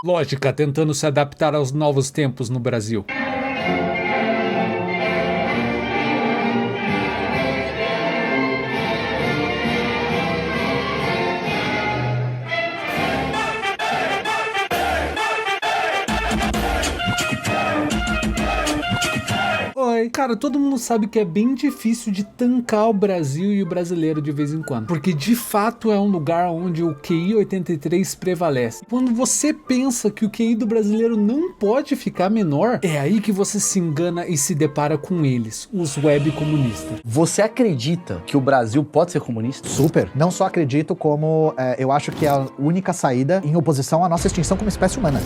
Lógica tentando se adaptar aos novos tempos no Brasil. Cara, todo mundo sabe que é bem difícil de tancar o Brasil e o brasileiro de vez em quando, porque de fato é um lugar onde o QI 83 prevalece. Quando você pensa que o QI do brasileiro não pode ficar menor, é aí que você se engana e se depara com eles, os web comunistas. Você acredita que o Brasil pode ser comunista? Super. Não só acredito, como eu acho que é a única saída em oposição à nossa extinção como espécie humana.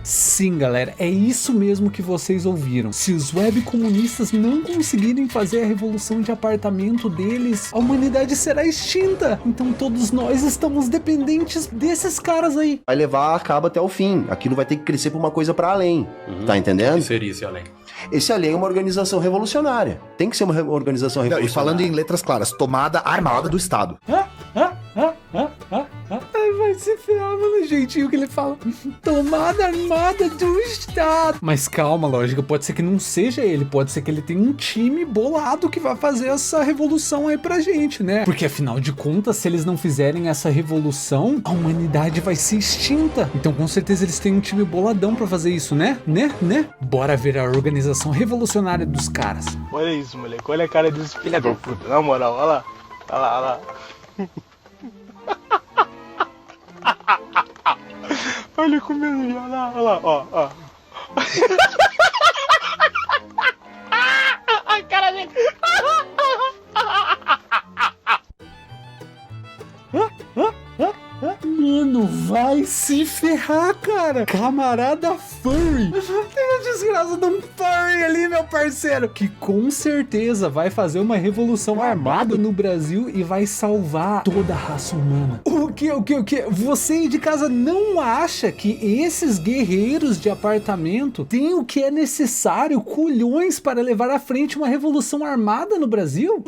Sim, galera, é isso mesmo que vocês ouviram. Se os web comunistas não conseguirem fazer a revolução de apartamento deles, a humanidade será extinta. Então todos nós estamos dependentes desses caras aí. Vai levar a cabo até o fim. Aquilo vai ter que crescer pra uma coisa pra além. Tá entendendo? O que seria esse além? Esse além é uma organização revolucionária. Tem que ser uma organização revolucionária. E falando em letras claras, tomada armada do Estado. Ai, vai se ferrar, mano, o jeitinho que ele fala. Tomada armada do Estado. Mas calma, lógica, pode ser que não seja ele. Pode ser que ele tenha um time bolado que vai fazer essa revolução aí pra gente, né? Porque afinal de contas, se eles não fizerem essa revolução, a humanidade vai ser extinta. Então com certeza eles têm um time boladão pra fazer isso, né? Bora ver a organização revolucionária dos caras. Olha isso, moleque. Olha a cara desse filho da puta. Na moral, olha lá. Olha lá, olha lá. Olha comendo já, olha lá, ó. A cara dele. Mano, vai se ferrar, cara. Camarada furry. Tem a desgraça de um furry ali, meu parceiro. Que com certeza vai fazer uma revolução armada no Brasil e vai salvar toda a raça humana. O que? Você aí de casa não acha que esses guerreiros de apartamento têm o que é necessário, culhões, para levar à frente uma revolução armada no Brasil?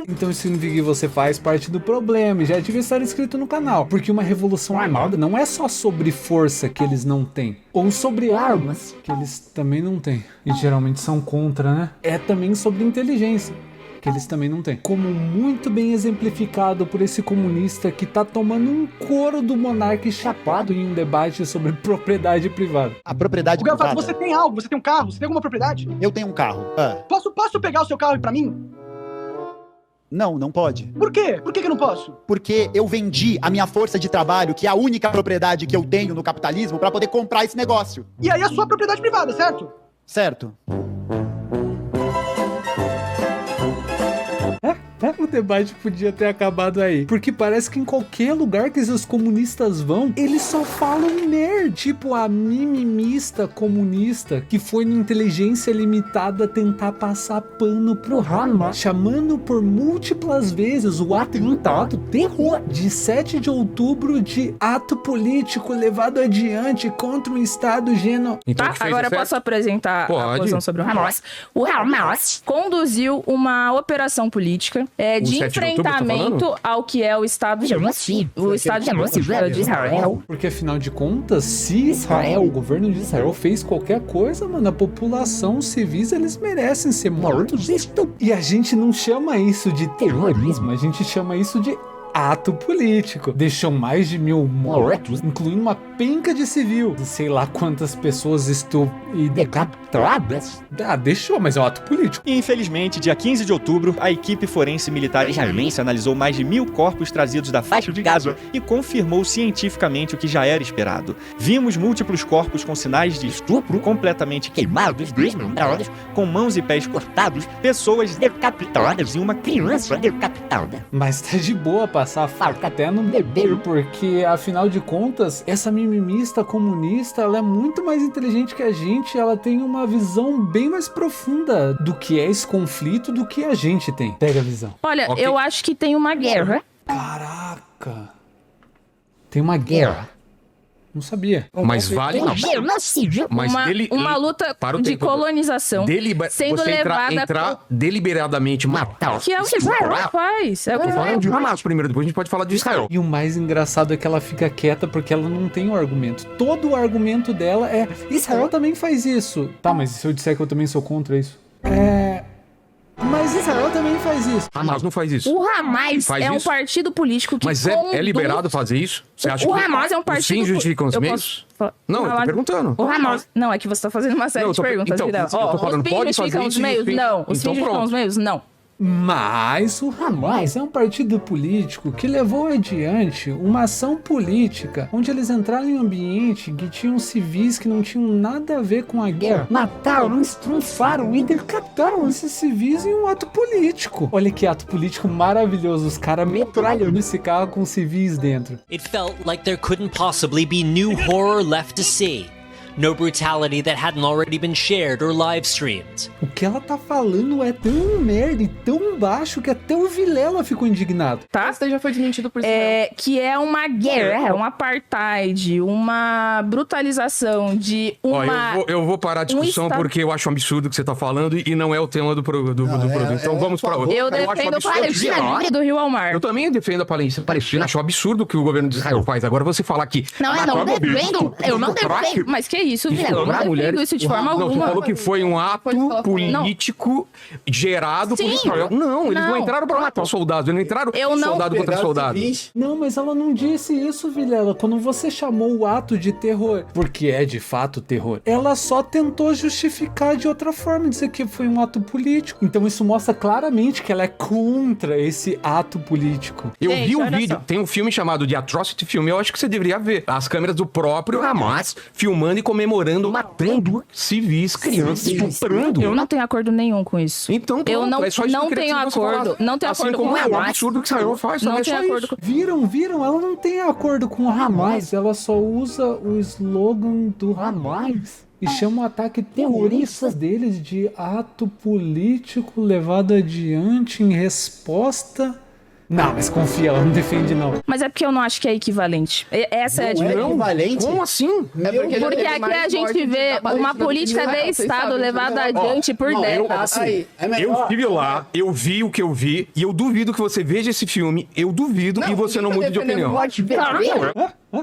Então isso significa que você faz parte do problema e já devia estar inscrito no canal. Porque uma revolução armada não é só sobre força que eles não têm, ou sobre armas que eles também não têm, e geralmente são contra, né? É também sobre inteligência, que eles também não têm. Como muito bem exemplificado por esse comunista que tá tomando um couro do monarca chapado em um debate sobre propriedade privada. A propriedade O Gafato, privada. você tem algo, você tem um carro, você tem alguma propriedade? Eu tenho um carro. Posso pegar o seu carro pra mim? Não pode. Por quê? Por que eu não posso? Porque eu vendi a minha força de trabalho, que é a única propriedade que eu tenho no capitalismo, pra poder comprar esse negócio. E aí é sua propriedade privada, certo? Certo. O debate podia ter acabado aí. Porque parece que em qualquer lugar que esses comunistas vão, eles só falam nerd. Tipo a mimimista comunista que foi na inteligência limitada tentar passar pano pro Hamas, chamando por múltiplas vezes o atentado terror de 7 de outubro de ato político levado adiante contra um Estado genocida. Então, Tá, agora eu posso apresentar a posição sobre o Hamas. O Hamas conduziu uma operação política de 7 de outubro, tá enfrentamento ao que é o Estado genocida. O Estado genocida de Israel. Porque afinal de contas, se Israel, o governo de Israel fez qualquer coisa, mano, a população civis, eles merecem ser mortos. E a gente não chama isso de terrorismo, a gente chama isso de ato político. Deixou mais de 1000 mortos, incluindo uma penca de civil. Sei lá quantas pessoas estão decapitadas. Deixou, mas é um ato político. E infelizmente, dia 15 de outubro, a equipe forense militar israelense analisou mais de 1000 corpos trazidos da faixa de Gaza e confirmou cientificamente o que já era esperado. Vimos múltiplos corpos com sinais de estupro, completamente queimados, desmembrados, com mãos e pés cortados, pessoas decapitadas e uma criança decapitada. Mas tá de boa passar a faca até no bebê, porque afinal de contas, essa mimimista comunista, ela é muito mais inteligente que a gente, ela tem uma visão bem mais profunda do que é esse conflito do que a gente tem. Pega a visão. Olha, eu acho que tem uma guerra. Caraca. Tem uma guerra. Não sabia. Mas vale não. Mas uma luta de colonização sendo levada... Entrar deliberadamente, matar. Que é o que Israel faz. É o que Israel de Hamas primeiro, depois a gente pode falar de Israel. E o mais engraçado é que ela fica quieta porque ela não tem um argumento. Todo o argumento dela é Israel também faz isso. Tá, mas e se eu disser que eu também sou contra isso? Mas Israel também faz isso. Hamas não faz isso. O Hamas é um partido político que Mas é liberado fazer isso? Você acha o Hamas é um partido... Os fins justificam os meios? Não, eu tô perguntando. O Hamas... Não, é que você tá fazendo uma série de perguntas. Então, eu tô falando, pode fazer isso? Os meios? Não. Os fins justificam os meios? Não. Mas o Hamas é um partido político que levou adiante uma ação política onde eles entraram em um ambiente que tinham civis que não tinham nada a ver com a guerra. Mataram, estrunfaram e decapitaram esses civis em um ato político. Olha que ato político maravilhoso, os caras metralhando esse carro com civis dentro. It felt like there couldn't possibly be new horror left to see. No brutality that hadn't already been shared or live-streamed. O que ela tá falando é tão merda e tão baixo que até o Vilela ficou indignado. Tá? Isso já foi desmentido por Israel. Que é uma guerra, um apartheid, uma brutalização de uma... Ó, eu vou parar a discussão porque eu acho um absurdo o que você tá falando e não é o tema do produto. Então vamos pra outra. Eu defendo a Palestina do Rio ao Mar. Eu também defendo a Palestina. Acho um absurdo o que o governo de Israel faz. Agora você falar que... Não, eu não defendo. Eu não defendo. Mas que isso, Vilela? Eu não defendo isso de forma alguma. Não, você falou que foi um ato político gerado por Israel. Não, eles não entraram pra matar soldados. Eles não entraram soldado contra soldado. Não, mas ela não disse isso, Vilela. Quando você chamou o ato de terror, porque é de fato terror, ela só tentou justificar de outra forma, dizer que foi um ato político. Então isso mostra claramente que ela é contra esse ato político. Eu vi um vídeo, tem um filme chamado de Atrocity Film, eu acho que você deveria ver. As câmeras do próprio Hamas filmando e comemorando, matando civis, crianças, estuprando. Eu não tenho acordo nenhum com isso. Então, eu não tenho acordo. Não tenho acordo com o Hamas. É um absurdo que Israel faz. Não tenho acordo com... Viram? Ela não tem acordo com o Hamas. Ela só usa o slogan do Hamas e chama o ataque terrorista deles de ato político levado adiante em resposta... Não, mas confia, ela não defende não. Mas é porque eu não acho que é equivalente. Essa é a diferença. Equivalente? Como assim? Porque aqui a gente vê uma política de Estado levada adiante por décadas. Eu estive lá, eu vi o que eu vi, e eu duvido que você veja esse filme, eu duvido e você não mude de opinião.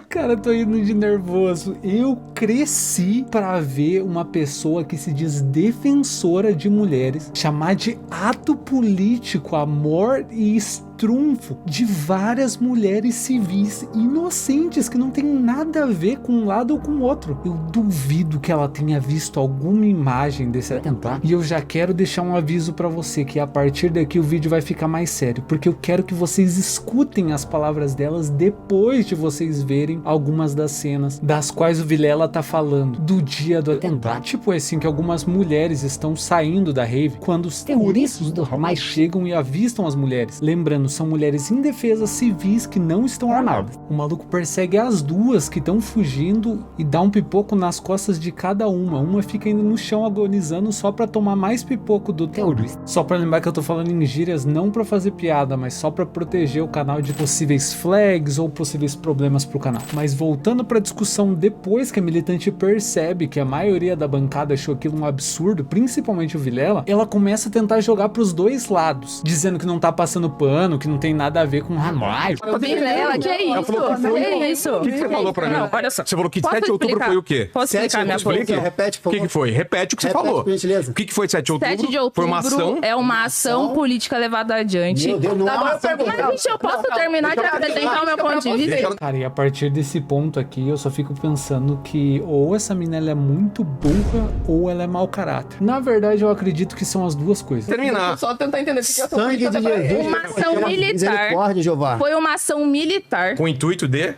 Cara, eu tô indo de nervoso. Eu cresci pra ver uma pessoa que se diz defensora de mulheres chamar de ato político, amor e trunfo de várias mulheres civis inocentes que não tem nada a ver com um lado ou com o outro. Eu duvido que ela tenha visto alguma imagem desse atentado. E eu já quero deixar um aviso pra você que a partir daqui o vídeo vai ficar mais sério, porque eu quero que vocês escutem as palavras delas depois de vocês verem algumas das cenas das quais o Vilela tá falando do dia do atentado. Tipo assim, que algumas mulheres estão saindo da rave quando os terroristas do Hamas chegam e avistam as mulheres. Lembrando, são mulheres indefesas civis que não estão armadas. O maluco persegue as duas que estão fugindo e dá um pipoco nas costas de cada uma. Uma fica indo no chão agonizando só pra tomar mais pipoco do terrorista. Só pra lembrar que eu tô falando em gírias não pra fazer piada, mas só pra proteger o canal de possíveis flags ou possíveis problemas pro canal. Mas voltando pra discussão, depois que a militante percebe que a maioria da bancada achou aquilo um absurdo, principalmente o Vilela, ela começa a tentar jogar pros dois lados, dizendo que não tá passando pano, que não tem nada a ver com Hamas. Vilela, que é isso? Que isso? O que você falou pra mim? Não, olha só. Você falou que 7 de outubro foi o quê? Posso explicar minha posição? Repete, por favor. O que foi? Repete o que você falou. O que foi 7 de outubro? 7 de outubro foi uma ação? É uma ação política levada adiante. Meu Deus, não é uma ação. Mas, gente, eu posso terminar de apresentar o meu ponto de vista? Cara, e a partir desse ponto aqui, eu só fico pensando que ou essa mina ela é muito burra ou ela é mau caráter. Na verdade, eu acredito que são as duas coisas. Terminar. Só tentar entender o que eu tô Sangue de Jesus. Uma ação militar. Jeová. Foi uma ação militar. Com o intuito de?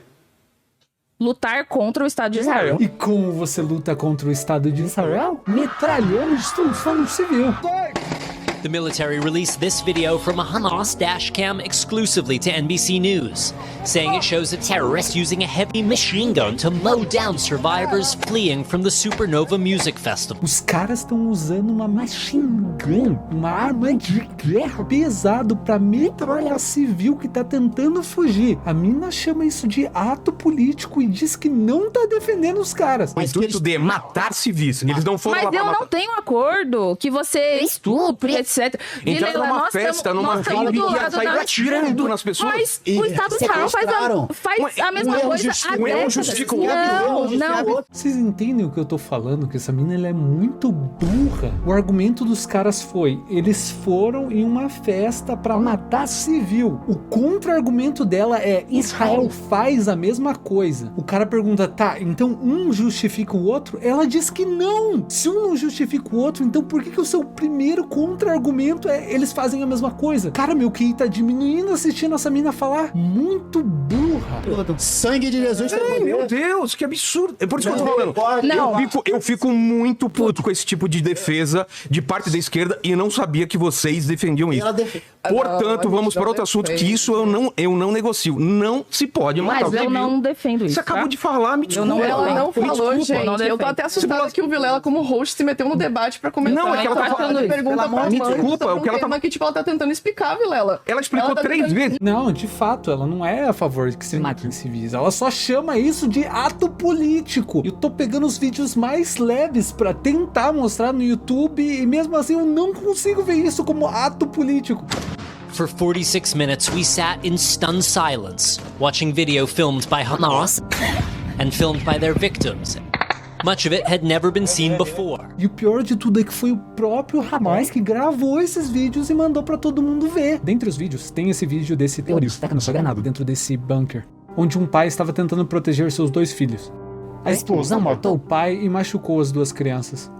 Lutar contra o Estado de Israel. E como você luta contra o Estado de Israel? Metralhando, destruindo civil. The military released this video from a Hamas dash cam exclusively to NBC News, saying it shows a terrorist using a heavy machine gun to mow down survivors fleeing from the Supernova Music Festival. Os caras estão usando uma machine gun, uma arma de guerra pesado pra metralhar civil que tá tentando fugir. A mina chama isso de ato político e diz que não tá defendendo os caras. O intuito de matar civis. Eles não foram lá Mas pra eu matar. não tenho acordo que você estupre, etc. Entraram numa festa, numa rave e ia sair atirando nas pessoas. Mas o Estado de Israel faz a mesma coisa há décadas. Não. Vocês entendem o que eu tô falando? Que essa mina ela é muito burra. O argumento dos caras foi: eles foram em uma festa pra matar civil. O contra-argumento dela é: Israel faz a mesma coisa. O cara pergunta: tá, então um justifica o outro? Ela diz que não. Se um não justifica o outro, então por que o seu primeiro contra-argumento é eles fazem a mesma coisa? Cara, meu QI tá diminuindo assistindo essa mina falar. Muito burra. Sangue de Jesus. Ai, meu Deus, que absurdo. É por isso que eu tô falando. Não. Eu fico muito puto com esse tipo de defesa de parte da esquerda e eu não sabia que vocês defendiam isso. Portanto, vamos para outro assunto, que isso eu não negocio. Não se pode matar o Mas eu civil. não defendo isso. Você acabou de falar, me desculpa. Ela não falou, gente. não Eu tô até assustada que o Vilela, como host, se meteu no debate pra começar. Não, é que ela tá falando isso. Pergunta pra Me mãe, desculpa, sobre o que ela tá... tema que, tipo, ela tá tentando explicar, Vilela. Ela explicou Ela tá 3 tentando- vezes. Não, de fato, ela não é a favor de que se matem civis. Ela só chama isso de ato político. Eu tô pegando os vídeos mais leves pra tentar mostrar no YouTube e mesmo assim eu não consigo ver isso como ato político. For 46 minutes, we sat in stunned silence, watching video filmed by Hamas and filmed by their victims. Much of it had never been seen before. E o pior de tudo é que foi o próprio Hamas que gravou esses vídeos e mandou pra todo mundo ver. Dentre os vídeos, tem esse vídeo desse terrorista que não sou granado dentro desse bunker, onde um pai estava tentando proteger seus 2 filhos. A explosão matou o pai e machucou as 2 crianças.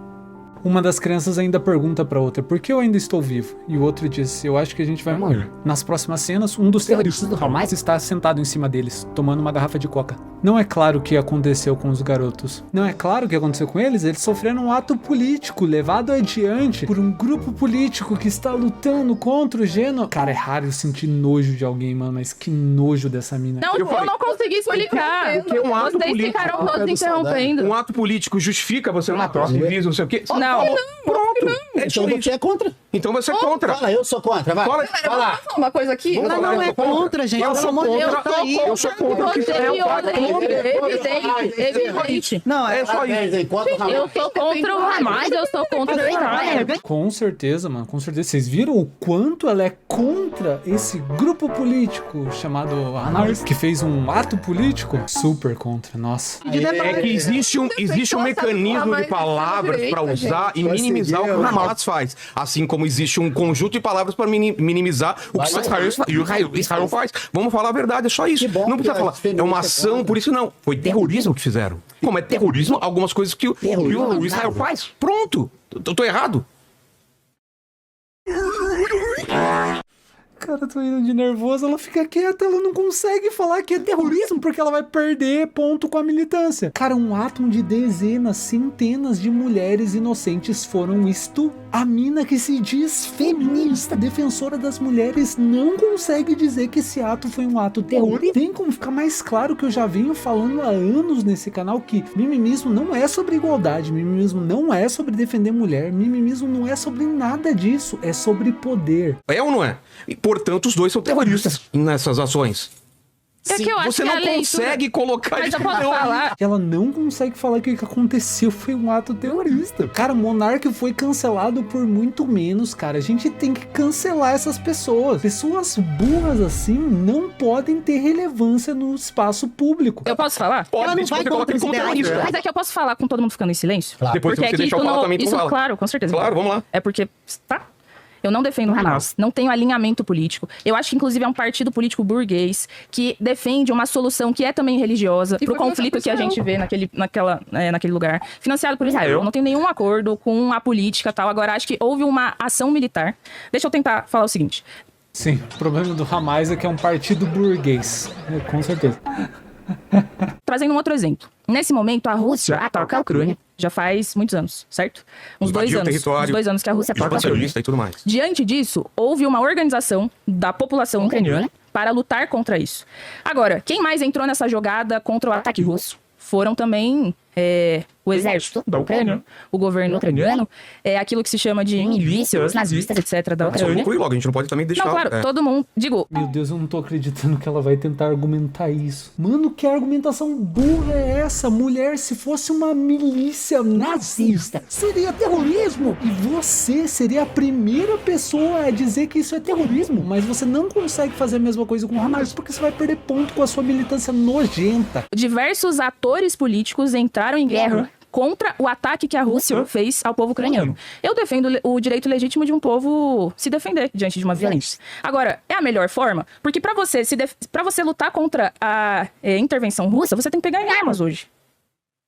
Uma das crianças ainda pergunta pra outra: por que eu ainda estou vivo? E o outro diz: eu acho que a gente vai morrer. Nas próximas cenas, um dos terroristas do Hamas está sentado em cima deles, tomando uma garrafa de coca. Não é claro o que aconteceu com os garotos. Não é claro o que aconteceu com eles. Eles sofreram um ato político levado adiante por um grupo político que está lutando contra o gênero. Cara, é raro eu sentir nojo de alguém, mano, mas que nojo dessa mina. Não, eu não consegui explicar. Porque um ato Vocês político... ficaram todos interrompendo. Um ato político justifica você matar civis, não sei o quê? Não. Pronto. É Então isso. você é contra. Então você é contra. Fala, eu sou contra, vai. Fala. Vai lá. Uma coisa aqui. Não é contra, gente. Eu sou contra. Eu sou contra. Você evidente. Não, É só isso. Eu sou contra o Hamas, eu sou contra o Israel. Com certeza, mano, com certeza. Vocês viram o quanto ela é contra esse grupo político chamado Hamas, que fez um ato político? Super contra, nossa. É que existe um mecanismo de palavras para usar e minimizar o que o Hamas faz. Assim como existe um conjunto de palavras para minimizar o que Israel faz. Vamos falar a verdade, é só isso. Não precisa falar, é uma ação, por isso não. Foi terrorismo que fizeram. Como é terrorismo, algumas coisas que o Israel faz. Pronto. Tô errado. Cara, tô indo de nervoso, ela fica quieta, ela não consegue falar que é terrorismo, porque ela vai perder ponto com a militância. Cara, um ato onde dezenas, centenas de mulheres inocentes foram isto. A mina que se diz feminista, defensora das mulheres, não consegue dizer que esse ato foi um ato terrorista. Tem como ficar mais claro que eu já venho falando há anos nesse canal que mimimismo não é sobre igualdade, mimimismo não é sobre defender mulher, mimimismo não é sobre nada disso, é sobre poder. É ou não é? E, portanto, os dois são terroristas nessas ações. É que eu acho Você que não a leitura... consegue colocar Mas isso. eu posso falar? Ela não consegue falar que o que aconteceu foi um ato terrorista. Cara, o Monark foi cancelado por muito menos, cara. A gente tem que cancelar essas pessoas. Pessoas burras assim não podem ter relevância no espaço público. Eu posso falar? Pode, desde que você coloca ele como terrorista. Mas é que eu posso falar com todo mundo ficando em silêncio? Claro. Depois Porque que você é que deixar eu isso falar não... também, tu Isso, fala. claro, com certeza. Claro, vamos lá. É porque... Tá? Eu não defendo o Hamas, não tenho alinhamento político. Eu acho que, inclusive, é um partido político burguês que defende uma solução que é também religiosa pro conflito que a gente vê naquele lugar, financiado por Israel. Eu não tenho nenhum acordo com a política e tal. Agora, acho que houve uma ação militar. Deixa eu tentar falar o seguinte. Sim, o problema do Hamas é que é um partido burguês. Com certeza. Trazendo um outro exemplo. Nesse momento, a Rússia ataca a Ucrânia Já faz muitos anos, certo? Uns Invadiu o 2 anos. território, Uns 2 anos que a Rússia toca. expansionista e tudo mais. Diante disso, houve uma organização da população ucraniana para lutar contra isso. Agora, quem mais entrou nessa jogada contra o ataque russo? Foram também o exército da Ucrânia, o governo ucraniano, aquilo que se chama de milícias, nazistas, etc. da Só Ucrânia. inclui logo, a gente não pode também deixar... Não, claro, todo mundo... Digo... Meu Deus, eu não tô acreditando que ela vai tentar argumentar isso. Mano, que argumentação burra é essa? Mulher, se fosse uma milícia nazista, seria terrorismo. E você seria a primeira pessoa a dizer que isso é terrorismo. Mas você não consegue fazer a mesma coisa com o Hamas porque você vai perder ponto com a sua militância nojenta. Diversos atores políticos entraram em guerra contra o ataque que a Rússia fez ao povo ucraniano. Eu defendo o direito legítimo de um povo se defender diante de uma violência. Agora, é a melhor forma? Porque para você lutar contra a intervenção russa, você tem que pegar em armas hoje.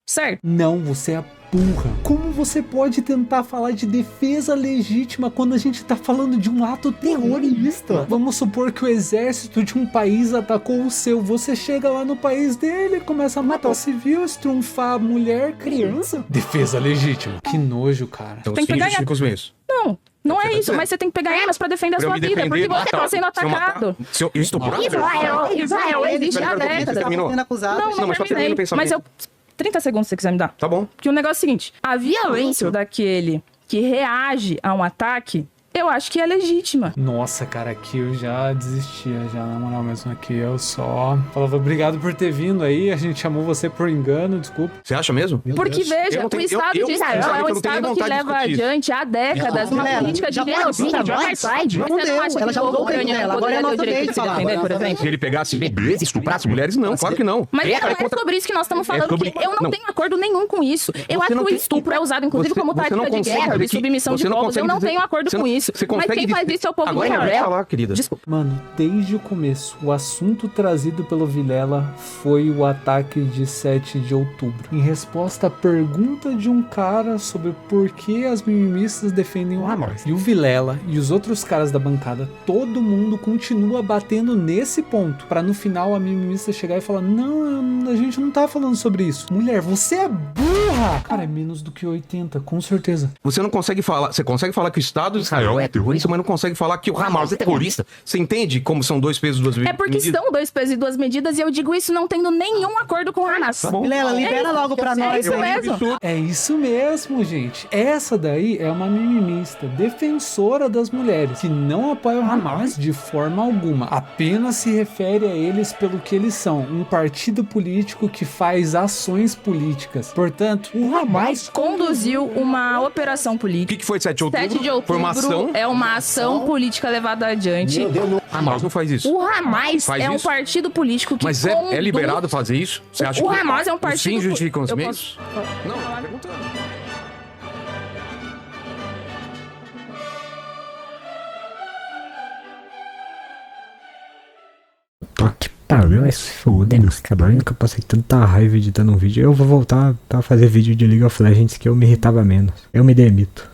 Certo? Não, você é burra. Como você pode tentar falar de defesa legítima quando a gente tá falando de um ato terrorista? Vamos supor que o exército de um país atacou o seu. Você chega lá no país dele, começa a matar civil, estrunfar mulher, criança. Defesa legítima. Que nojo, cara. Então, Tem que pegar os meios. Não é isso, mas você tem que pegar armas pra defender a sua vida, porque você tá sendo atacado. Se eu estuprar... Israel existe há décadas. Não, mas terminei. Mas eu... 30 segundos se você quiser me dar. Tá bom. Que o negócio é o seguinte, a violência daquele que reage a um ataque, eu acho que é legítima. Nossa, cara, aqui eu já desistia, já, na moral mesmo, aqui eu só falava obrigado por ter vindo aí, a gente chamou você por engano, desculpa. Você acha mesmo? Porque, veja, o Estado de Israel é um Estado que leva adiante há décadas uma política de genocídio, de apartheid. Você não acha que o ucraniano poderia ter o direito de se defender, por exemplo? Se ele pegasse bebês e estuprasse mulheres, não, claro que não. Mas não é sobre isso que nós estamos falando, porque eu não tenho acordo nenhum com isso. Eu acho que o estupro é usado, inclusive, como tática de guerra, de submissão de povos. Eu não tenho acordo com isso. Mas quem faz isso é o povo de Israel. Falar, querida. Desculpa. Mano, desde o começo, o assunto trazido pelo Vilela foi o ataque de 7 de outubro. Em resposta à pergunta de um cara sobre por que as mimimistas defendem o Hamas. E o Vilela e os outros caras da bancada, todo mundo continua batendo nesse ponto, pra no final a mimimista chegar e falar, não, a gente não tá falando sobre isso. Mulher, você é burra! Cara, é menos do que 80, com certeza. Você não consegue falar, você consegue falar que o Estado de Israel é terrorista, mas não consegue falar que o Hamas é terrorista. Você entende como são dois pesos, duas medidas? É porque são 2 pesos e 2 medidas e eu digo isso não tendo nenhum acordo com o Hamas. Tá bom. Vilela, libera logo pra nós. É isso mesmo. É isso mesmo, gente. Essa daí é uma mimimista, defensora das mulheres, que não apoia o Hamas de forma alguma. Apenas se refere a eles pelo que eles são, um partido político que faz ações políticas. Portanto, o Hamas Conduziu uma operação O política. que foi 7 de outubro? 7 de outubro Foi uma ação? é uma ação política levada adiante. Hamas não faz isso. O Hamas Faz é um isso? partido político que Mas é liberado fazer isso? Você acha O que Hamas é um os partido... fins justificam os Eu meios? posso- Não, tô perguntando. Que pariu, vai se foder, meus cabos. Eu nunca passei tanta raiva editando um vídeo. Eu vou voltar a fazer vídeo de League of Legends que eu me irritava menos. Eu me demito.